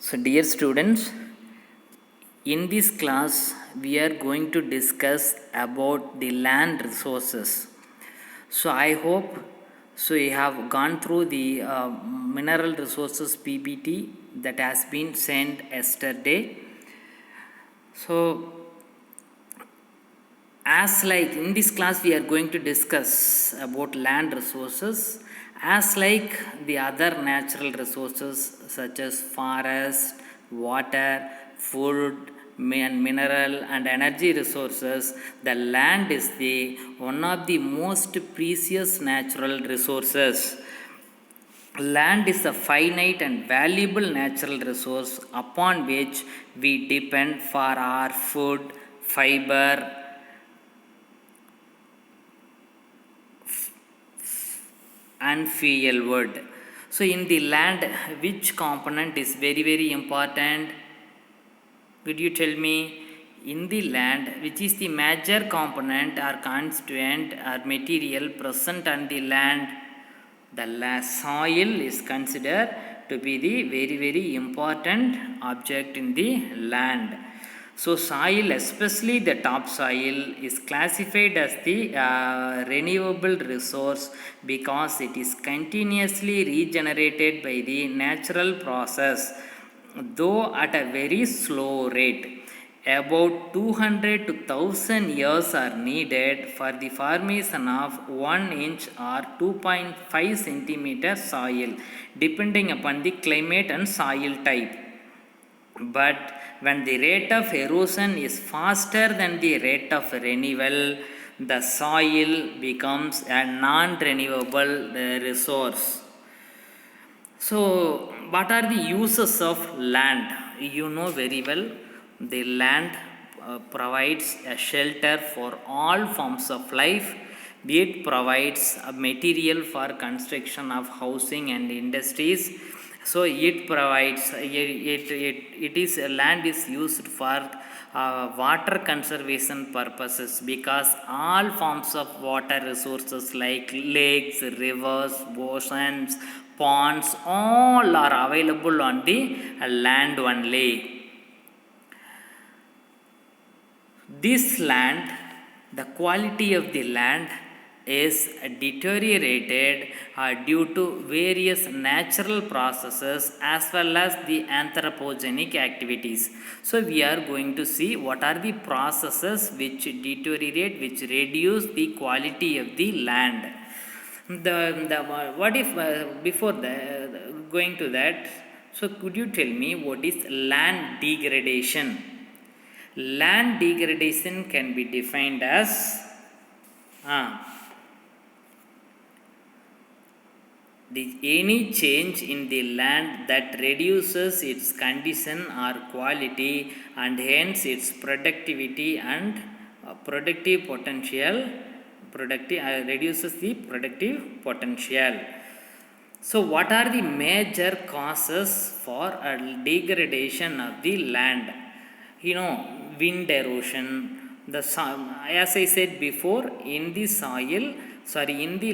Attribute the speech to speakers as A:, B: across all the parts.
A: So, dear students, in this class we are going to discuss about the land resources. So, I hope you have gone through the mineral resources PPT that has been sent yesterday. So, as like in this class we are going to discuss about land resources as like the other natural resources such as forest, water, food and mineral and energy resources. The land is the one of the most precious natural resources. Land is a finite and valuable natural resource upon which we depend for our food, fiber and fuel wood. So, in the land, which component is very important? Could you tell me? In the land, which is the major component or constituent or material present on the land? The soil is considered to be the very important object in the land. So, soil, especially the topsoil, is classified as the renewable resource because it is continuously regenerated by the natural process, though at a very slow rate. About 200 to 1000 years are needed for the formation of 1 inch or 2.5 centimeter soil, depending upon the climate and soil type. But when the rate of erosion is faster than the rate of renewal, the soil becomes a non-renewable resource. So, what are the uses of land? You know very well, the land provides a shelter for all forms of life. It provides a material for construction of housing and industries. So, it provides it is land is used for water conservation purposes because all forms of water resources like lakes, rivers, oceans, ponds, all are available on the land only. This land, the quality of the land is deteriorated due to various natural processes as well as the anthropogenic activities. So, we are going to see what are the processes which deteriorate, which reduce the quality of the land. What if before going to that, so could you tell me what is land degradation? Land degradation can be defined as any change in the land that reduces its condition or quality and hence its productivity and productive potential. Reduces the productive potential. So, what are the major causes for a degradation of the land? Wind erosion. As I said before, in the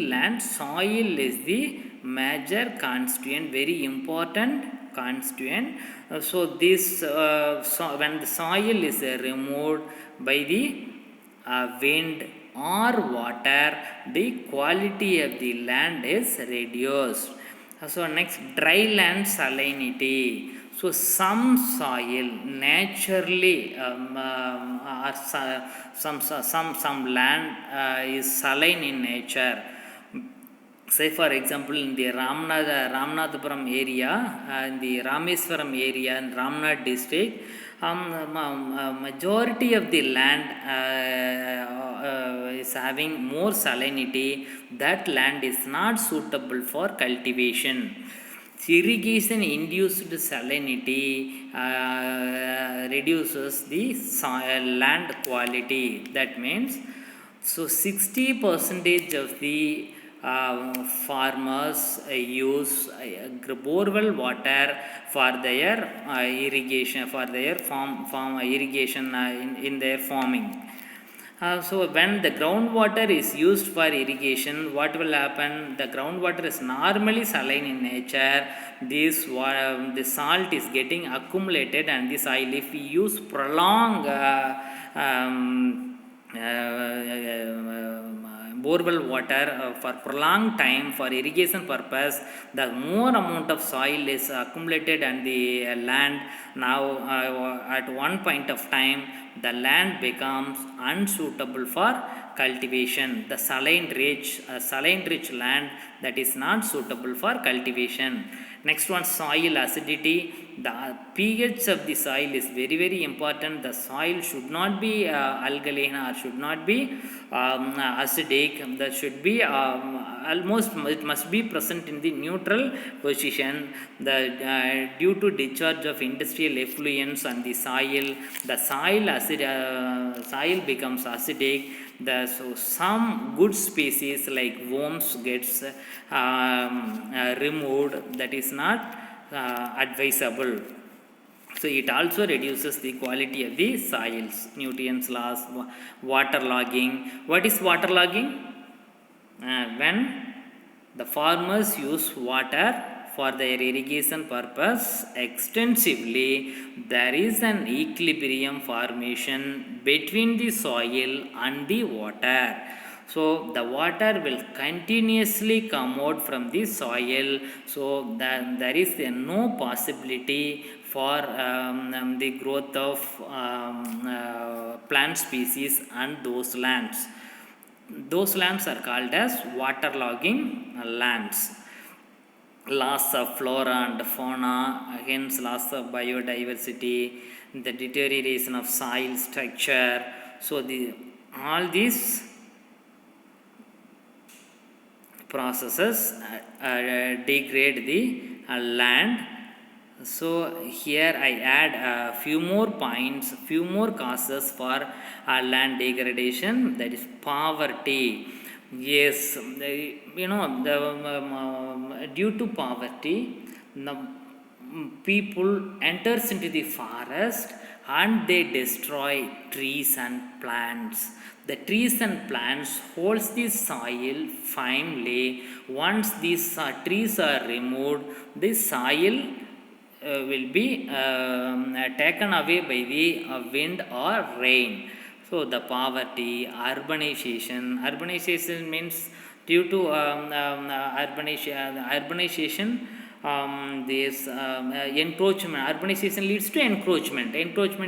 A: land, soil is the major constituent, very important constituent. When the soil is removed by the wind or water, the quality of the land is reduced. So, next, dry land salinity. So, some soil naturally or some land is saline in nature. Say for example, in the Ramanathapuram area, in the Rameswaram area in Ramnad district, majority of the land is having more salinity. That land is not suitable for cultivation. Irrigation induced salinity reduces the soil land quality. That means, so 60% of the farmers use borewell water for their irrigation, for their farm irrigation in their farming. So when the groundwater is used for irrigation, what will happen? The groundwater is normally saline in nature. The salt is getting accumulated, and the soil, if we use prolonged borewell water for prolonged time for irrigation purpose, the more amount of soil is accumulated and the land. Now at one point of time, the land becomes unsuitable for cultivation. The saline rich land, that is not suitable for cultivation. Next one, soil acidity. The pH of the soil is very very important. The soil should not be alkaline or should not be acidic. That should be almost, it must be present in the neutral position. Due to discharge of industrial effluents on the soil, the soil becomes acidic. So some good species like worms gets removed. That is not advisable. So it also reduces the quality of the soils, nutrients loss, water logging. What is water logging? When the farmers use water for their irrigation purpose extensively, there is an equilibrium formation between the soil and the water. So the water will continuously come out from the soil. So there is no possibility for the growth of plant species and those lands. Those lands are called as waterlogging lands. Loss of flora and fauna, hence loss of biodiversity, the deterioration of soil structure. So all these processes degrade the land. So here I add a few more points, few more causes for land degradation, that is poverty. Yes, due to poverty, the people enters into the forest and they destroy trees and plants. The trees and plants holds the soil firmly. Once these trees are removed, the soil will be taken away by the wind or rain. So the poverty, urbanization means due to urbanization, this encroachment. Urbanization leads to encroachment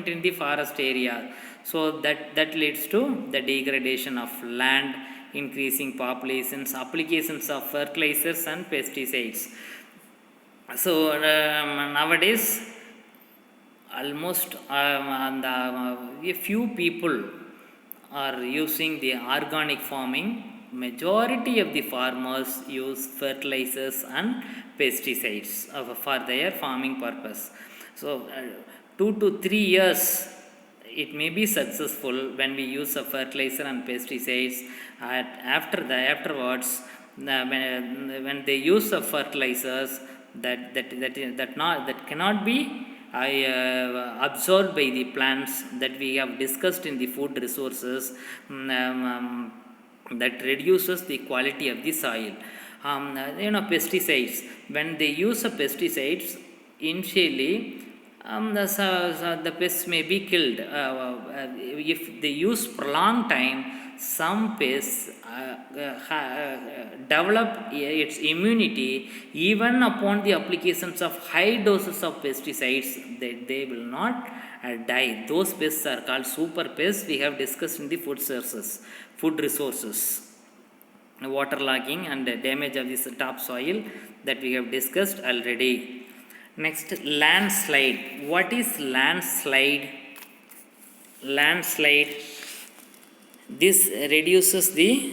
A: in the forest area. So that leads to the degradation of land, increasing populations, applications of fertilizers and pesticides. So nowadays almost a few people are using the organic farming. Majority of the farmers use fertilizers and pesticides for their farming purpose. So 2 to 3 years it may be successful when we use a fertilizer and pesticides. Afterwards, when they use the fertilizers, that cannot be absorbed by the plants, that we have discussed in the food resources, that reduces the quality of the soil. Pesticides, when they use the pesticides initially, the pests may be killed. If they use prolonged time, some pests develop its immunity even upon the applications of high doses of pesticides. They will not die. Those pests are called super pests. We have discussed in the food resources. Waterlogging and damage of this topsoil, that we have discussed already. Next, landslide. What is landslide? Landslide, this reduces the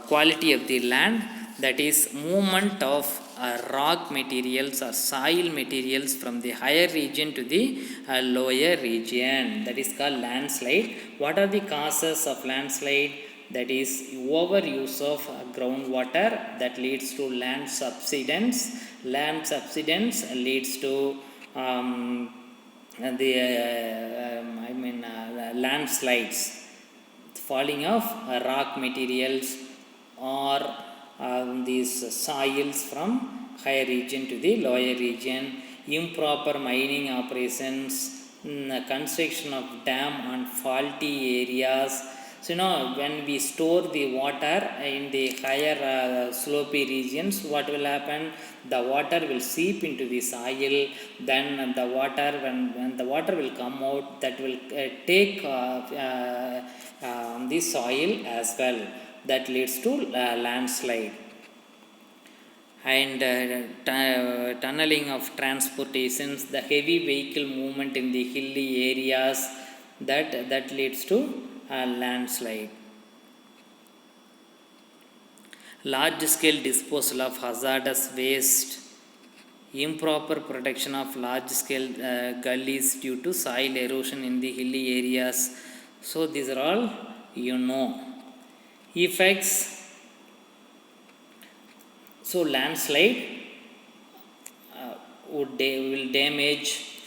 A: quality of the land, that is movement of rock materials or soil materials from the higher region to the lower region. That is called landslide. What are the causes of landslide? That is overuse of groundwater, that leads to land subsidence. Land subsidence leads to the landslides, falling of rock materials or these soils from higher region to the lower region, improper mining operations, construction of dam on faulty areas. So, when we store the water in the higher slopey regions, what will happen? The water will seep into the soil. Then the water, when the water will come out, that will take the soil as well. That leads to landslide. And tunneling of transportations, the heavy vehicle movement in the hilly areas, that leads to landslide. Large scale disposal of hazardous waste, improper protection of large scale gullies due to soil erosion in the hilly areas. So these are all effects. So landslide will damage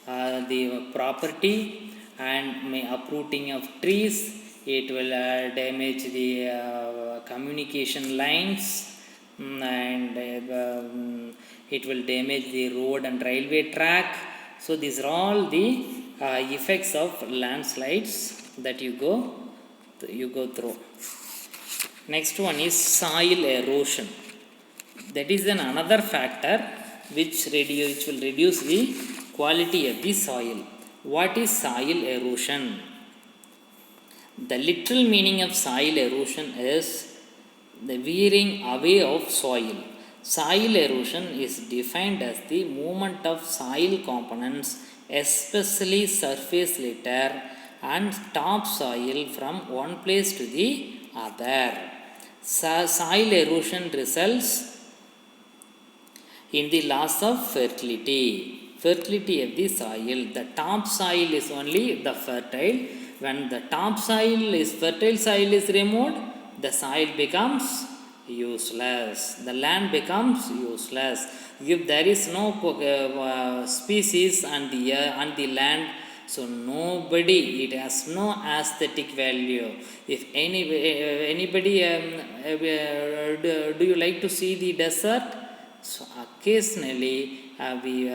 A: the property and may uprooting of trees. It will damage the communication lines, and it will damage the road and railway track. So these are all the effects of landslides that you go through. Next one is soil erosion. That is another factor which will reduce the quality of the soil. What is soil erosion? The literal meaning of soil erosion is the wearing away of soil. Soil erosion is defined as the movement of soil components, especially surface litter and topsoil, from one place to the other. Soil erosion results in the loss of fertility of the soil. The topsoil is only the fertile. When the topsoil is fertile soil is removed, the soil becomes useless. The land becomes useless. If there is no species on the land, so nobody, it has no aesthetic value. If anybody do you like to see the desert? So occasionally we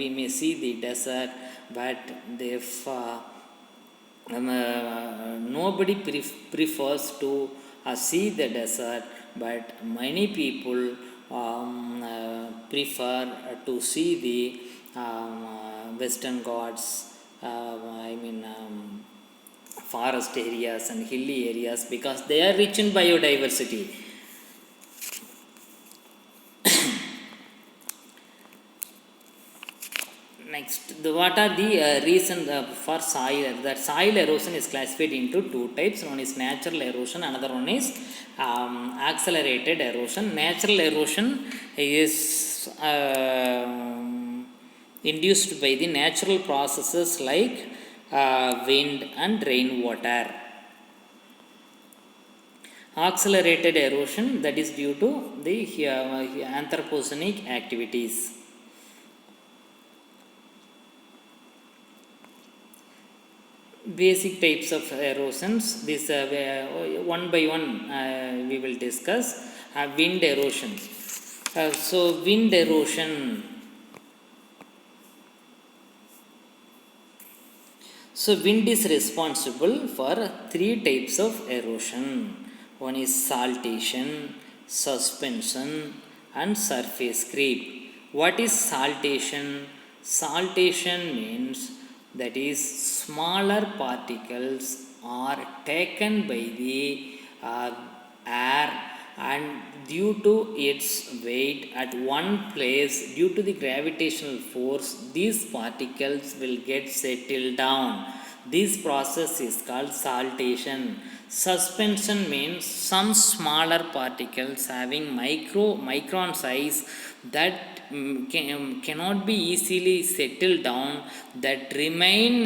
A: may see the desert, but if nobody prefers to see the desert, but many people prefer to see the Western Ghats, forest areas and hilly areas, because they are rich in biodiversity. Next, what are the reasons for soil? That soil erosion is classified into two types. One is natural erosion, another one is accelerated erosion. Natural erosion is induced by the natural processes like wind and rainwater. Accelerated erosion, that is due to the anthropogenic activities. Basic types of erosions, this one by one we will discuss. Wind erosion. So wind erosion, so wind is responsible for three types of erosion. One is saltation, suspension and surface creep. What is saltation? Saltation means that is smaller particles are taken by the air, and due to its weight at one place, due to the gravitational force, these particles will get settled down. This process is called saltation. Suspension means some smaller particles having micron size that cannot be easily settled down, that remain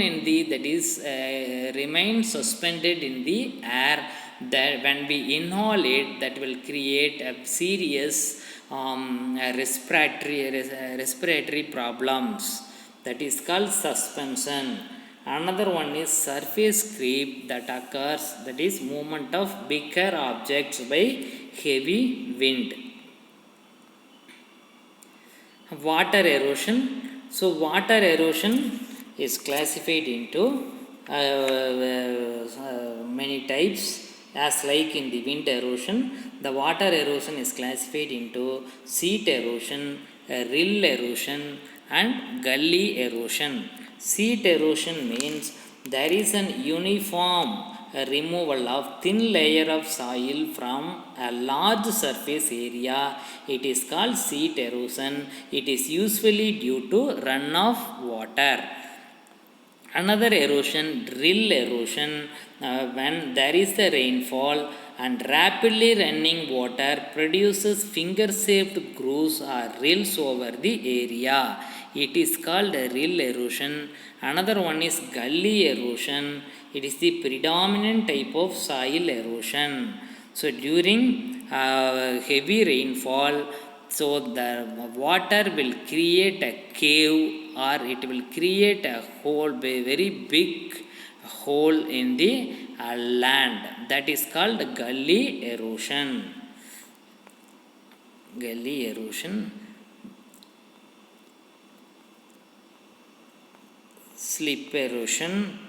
A: suspended in the air, that when we inhale it, that will create a serious respiratory problems. that is called suspension. Another one is surface creep that occurs, that is movement of bigger objects by heavy wind. Water erosion. So water erosion is classified into many types, as like in the wind erosion. The water erosion is classified into sheet erosion, rill erosion, and gully erosion. Sheet erosion means there is an uniform removal of thin layer of soil from a large surface area. It is called sheet erosion. It is usually due to runoff water. Another erosion, rill erosion, when there is a rainfall and rapidly running water produces finger shaped grooves or rills over the area. It is called rill erosion. Another one is gully erosion. It is the predominant type of soil erosion. So during heavy rainfall, so the water will create a cave, or it will create a hole, a very big hole in the land. That is called gully erosion. Gully erosion. Slip erosion,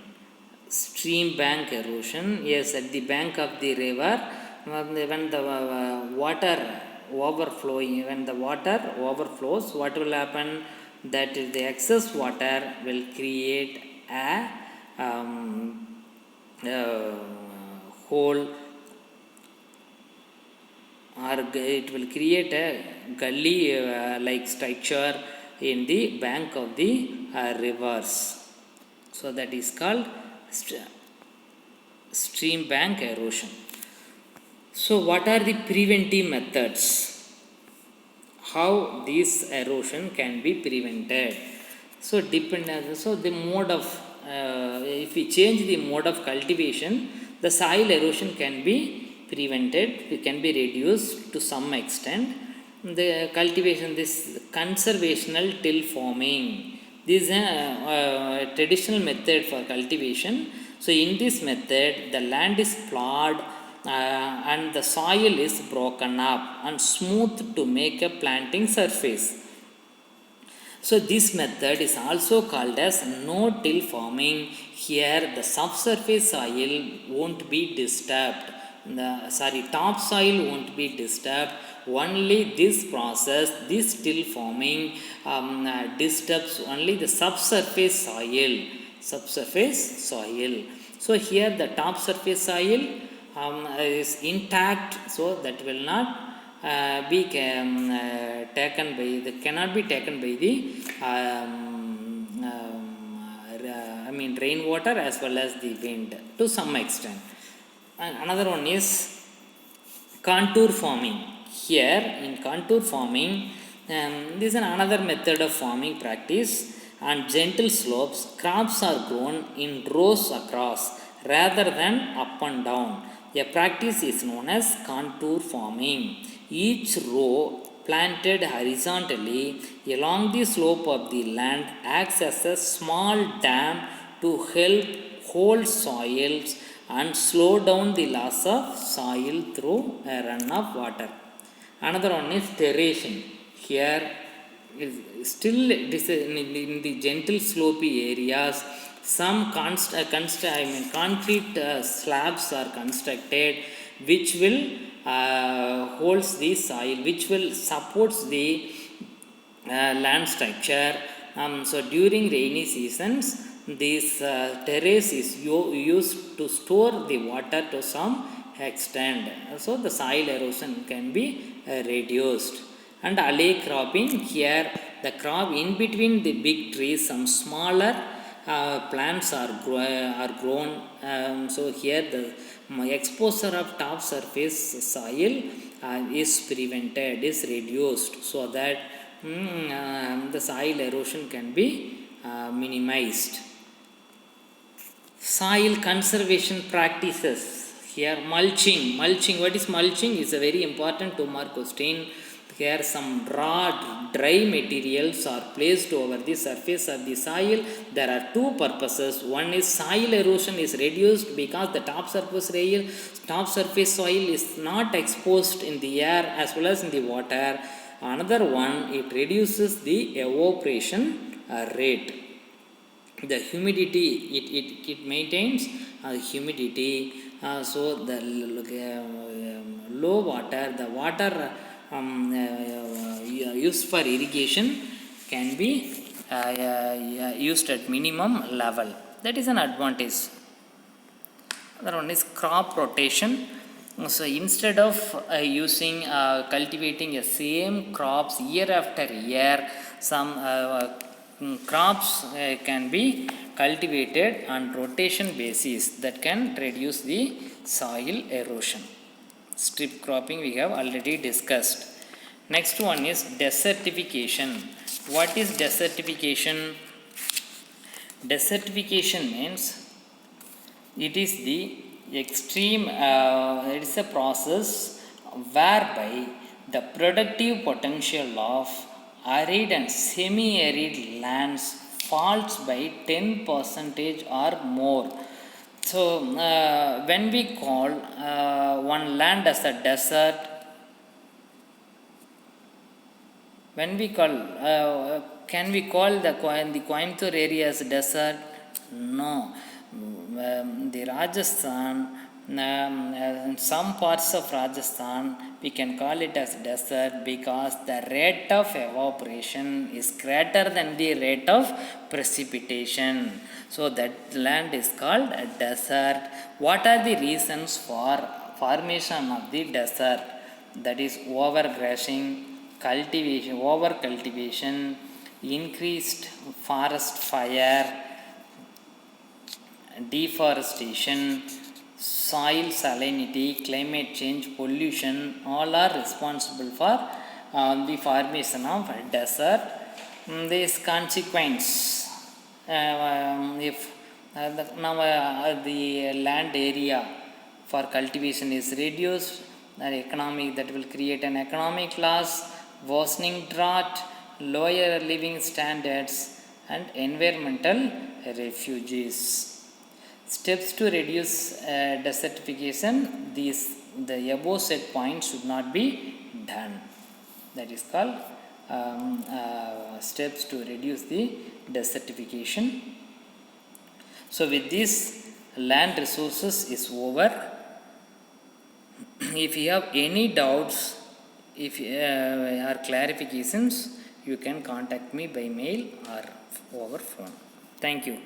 A: stream bank erosion. Yes, at the bank of the river, when the water overflowing, when the water overflows, what will happen? That the excess water will create a hole, or it will create a gully like structure in the bank of the rivers. So that is called stream bank erosion. So what are the preventive methods? How this erosion can be prevented? So the mode of if we change the mode of cultivation, the soil erosion can be prevented, it can be reduced to some extent. The cultivation, this conservational till farming, this is a traditional method for cultivation. So in this method, the land is plowed and the soil is broken up and smoothed to make a planting surface. So this method is also called as no-till farming. Here the subsurface soil won't be disturbed. Topsoil won't be disturbed. Only this process, this till farming, disturbs only the subsurface soil. So here the top surface soil is intact, so that will not be taken by the cannot be taken by the rainwater as well as the wind to some extent. And another one is contour farming. Here in contour farming, this is another method of farming practice. On gentle slopes, crops are grown in rows across rather than up and down. A practice is known as contour farming. Each row planted horizontally along the slope of the land acts as a small dam to help hold soils and slow down the loss of soil through a run of water. Another one is terracing. Here is still in the gentle slopy areas, some concrete slabs are constructed which will holds the soil, which will supports the land structure. So during rainy seasons, this terrace is used to store the water to some extent, so the soil erosion can be reduced. And alley cropping, here the crop in between the big trees, some smaller plants are grown. So here the exposure of top surface soil is prevented, is reduced, so that the soil erosion can be minimized. Soil conservation practices. Here mulching. What is mulching is a very important 2-mark question. here some raw dry materials are placed over the surface of the soil. There are two purposes. One is soil erosion is reduced because the top surface soil is not exposed in the air as well as in the water. Another one, it reduces the evaporation rate. The humidity, it maintains humidity. So the low water, the water used for irrigation can be used at minimum level. That is an advantage. Another one is crop rotation. So instead of cultivating the same crops year after year, some crops can be cultivated on rotation basis that can reduce the soil erosion. Strip cropping we have already discussed. Next one is desertification. What is desertification? Desertification means it is the extreme, it is a process whereby the productive potential of arid and semi-arid lands falls by 10% or more. So when we call one land as a desert, when we call can we call the Coimbatore area as desert? No. The Rajasthan, in some parts of Rajasthan, we can call it as desert because the rate of evaporation is greater than the rate of precipitation. So that land is called a desert. What are the reasons for formation of the desert? That is overgrazing, cultivation, over cultivation, increased forest fire, deforestation, soil salinity, climate change, pollution, all are responsible for the formation of a desert. This consequence, if the land area for cultivation is reduced, that will create an economic loss, worsening drought, lower living standards, and environmental refugees. Steps to reduce desertification, the above set points should not be done. That is called steps to reduce the desertification. So with this, land resources is over. If you have any doubts, if or clarifications, you can contact me by mail or over phone. Thank you.